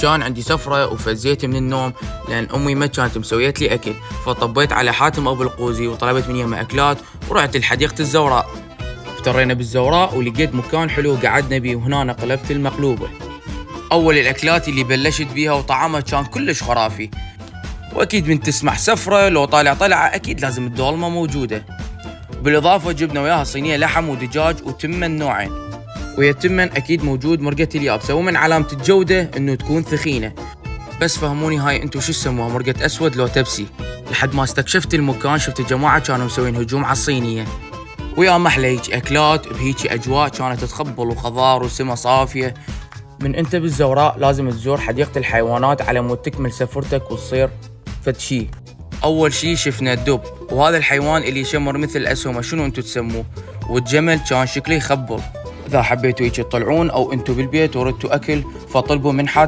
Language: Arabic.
كان عندي سفرة وفزيت من النوم لأن أمي ما كانت مسويت لي أكل، فطبيت على حاتم أبو القوزي وطلبت من يمه أكلات ورحت لحديقة الزوراء. افترينا بالزوراء ولقيت مكان حلو قعدنا بيه، وهنا قلبت المقلوبة. أول الأكلات اللي بلشت بيها وطعمها كان كلش خرافي، وأكيد من تسمح سفرة لو طالع طلعة أكيد لازم الدولمة موجودة. بالإضافة جبنا وياها صينية لحم ودجاج وتمن نوعين، ويا التمن أكيد موجود مرقة اليابسة، ومن علامة الجودة إنه تكون ثخينة. بس فهموني هاي انتو شو تسموها، مرقة أسود لو تبسي؟ لحد ما استكشفت المكان شفت الجماعة كانوا مسوين هجوم على الصينية، ويا محلى هيك أكلات بهيجي أجواء كانت تخبل وخضار وسما صافية. من انت بالزوراء لازم تزور حديقة الحيوانات على مود تكمل سفرتك وتصير فتشي. أول شي شفنا الدب، وهذا الحيوان اللي يشمر مثل الأسهمة، شنو انتو تسموه؟ والجمل كان شكله يخبل. إذا حبيتوا هيك تطلعون أو انتو بالبيت وردتوا أكل فطلبوا من حاتم